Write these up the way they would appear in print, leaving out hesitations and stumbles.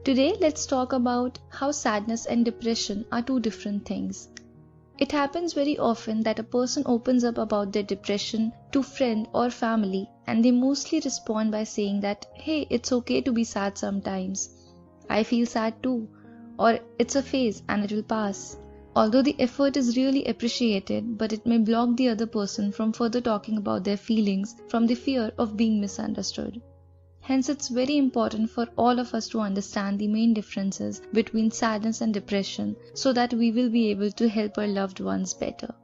Today, let's talk about how sadness and depression are two different things. It happens very often that a person opens up about their depression to friend or family, and they mostly respond by saying that, hey, it's okay to be sad sometimes. I feel sad too. Or it's a phase and it will pass. Although the effort is really appreciated, but it may block the other person from further talking about their feelings from the fear of being misunderstood. Hence, it's very important for all of us to understand the main differences between sadness and depression so that we will be able to help our loved ones better.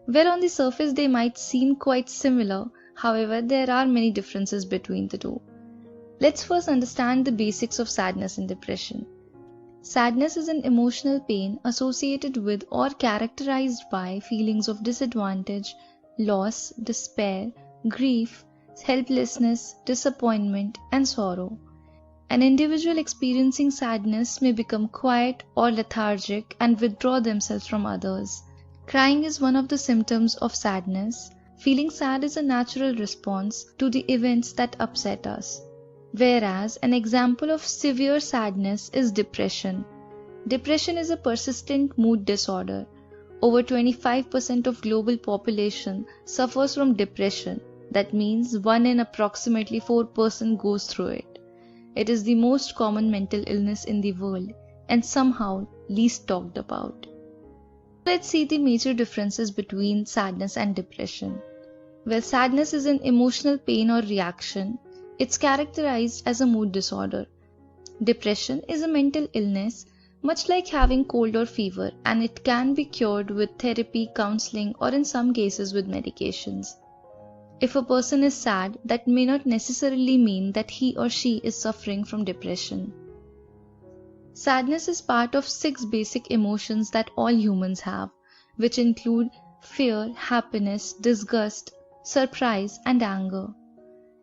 Well, on the surface, they might seem quite similar. However, there are many differences between the two. Let's first understand the basics of sadness and depression. Sadness is an emotional pain associated with or characterized by feelings of disadvantage, loss, despair, grief, helplessness, disappointment, and sorrow. An individual experiencing sadness may become quiet or lethargic and withdraw themselves from others. Crying is one of the symptoms of sadness. Feeling sad is a natural response to the events that upset us. Whereas an example of severe sadness is depression. Depression is a persistent mood disorder. Over 25% of global population suffers from depression. That means 1 in approximately 4% goes through it. It is the most common mental illness in the world and somehow least talked about. Let's see the major differences between sadness and depression. Well, sadness is an emotional pain or reaction. It's characterized as a mood disorder. Depression is a mental illness, much like having cold or fever, and it can be cured with therapy, counseling, or in some cases with medications. If a person is sad, that may not necessarily mean that he or she is suffering from depression. Sadness is part of 6 basic emotions that all humans have, which include fear, happiness, disgust, surprise, and anger.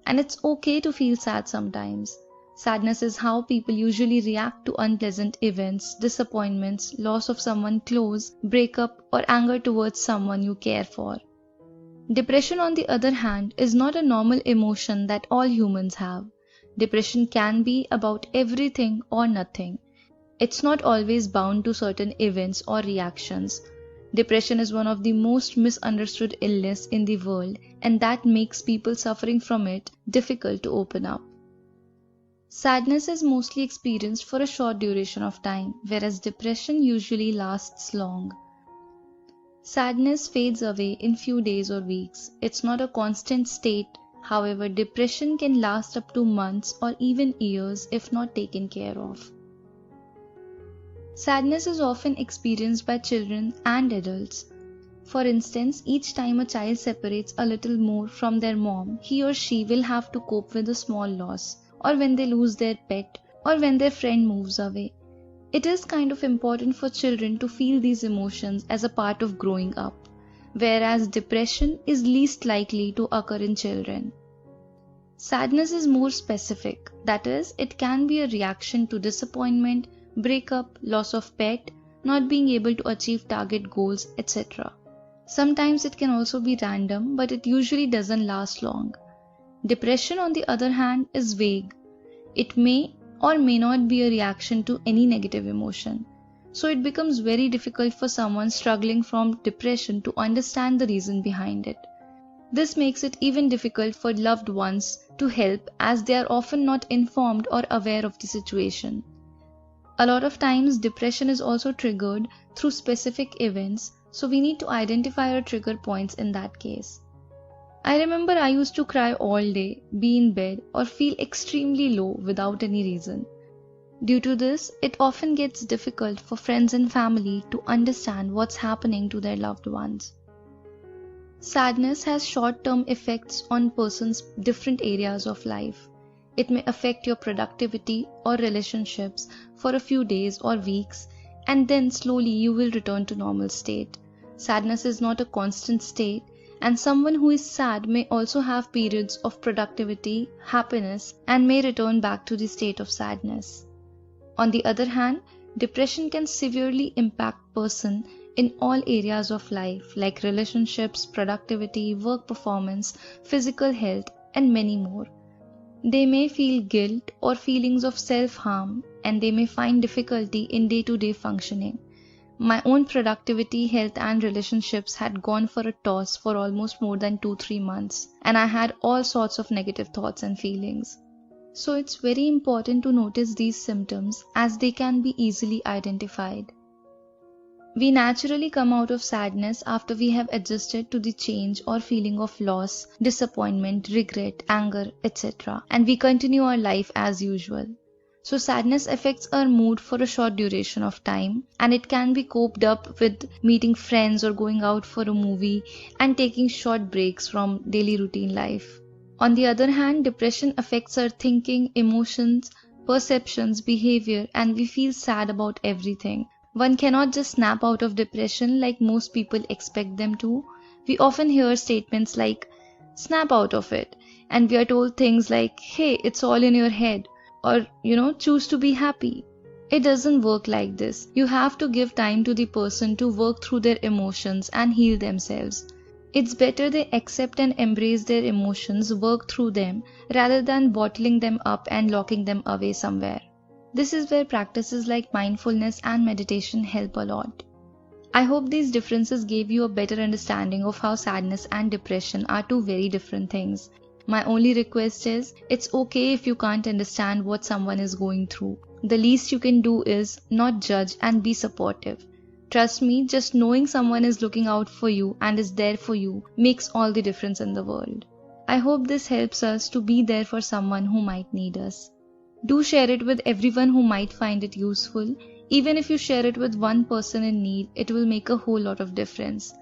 And it's okay to feel sad sometimes. Sadness is how people usually react to unpleasant events, disappointments, loss of someone close, breakup, or anger towards someone you care for. Depression, on the other hand, is not a normal emotion that all humans have. Depression can be about everything or nothing. It's not always bound to certain events or reactions. Depression is one of the most misunderstood illness in the world, and that makes people suffering from it difficult to open up. Sadness is mostly experienced for a short duration of time, whereas depression usually lasts long. Sadness fades away in few days or weeks. It's not a constant state. However, depression can last up to months or even years if not taken care of. Sadness is often experienced by children and adults. For instance, each time a child separates a little more from their mom, he or she will have to cope with a small loss, or when they lose their pet, or when their friend moves away. It is kind of important for children to feel these emotions as a part of growing up, whereas depression is least likely to occur in children. Sadness is more specific, that is, it can be a reaction to disappointment, breakup, loss of pet, not being able to achieve target goals, etc. Sometimes it can also be random, but it usually doesn't last long. Depression, on the other hand, is vague. It may or may not be a reaction to any negative emotion. So it becomes very difficult for someone struggling from depression to understand the reason behind it. This makes it even difficult for loved ones to help, as they are often not informed or aware of the situation. A lot of times depression is also triggered through specific events, so we need to identify our trigger points in that case. I remember I used to cry all day, be in bed, or feel extremely low without any reason. Due to this, it often gets difficult for friends and family to understand what's happening to their loved ones. Sadness has short-term effects on person's different areas of life. It may affect your productivity or relationships for a few days or weeks, and then slowly you will return to normal state. Sadness is not a constant state, and someone who is sad may also have periods of productivity, happiness, and may return back to the state of sadness. On the other hand, depression can severely impact person in all areas of life like relationships, productivity, work performance, physical health, and many more. They may feel guilt or feelings of self-harm, and they may find difficulty in day-to-day functioning. My own productivity, health, and relationships had gone for a toss for almost more than 2-3 months, and I had all sorts of negative thoughts and feelings. So it's very important to notice these symptoms as they can be easily identified. We naturally come out of sadness after we have adjusted to the change or feeling of loss, disappointment, regret, anger, etc. and we continue our life as usual. So sadness affects our mood for a short duration of time, and it can be coped up with meeting friends or going out for a movie and taking short breaks from daily routine life. On the other hand, depression affects our thinking, emotions, perceptions, behavior, and we feel sad about everything. One cannot just snap out of depression like most people expect them to. We often hear statements like, snap out of it, and we are told things like, hey, it's all in your head, or, choose to be happy. It doesn't work like this. You have to give time to the person to work through their emotions and heal themselves. It's better they accept and embrace their emotions, work through them, rather than bottling them up and locking them away somewhere. This is where practices like mindfulness and meditation help a lot. I hope these differences gave you a better understanding of how sadness and depression are two very different things. My only request is, it's okay if you can't understand what someone is going through. The least you can do is not judge and be supportive. Trust me, just knowing someone is looking out for you and is there for you makes all the difference in the world. I hope this helps us to be there for someone who might need us. Do share it with everyone who might find it useful. Even if you share it with one person in need, it will make a whole lot of difference.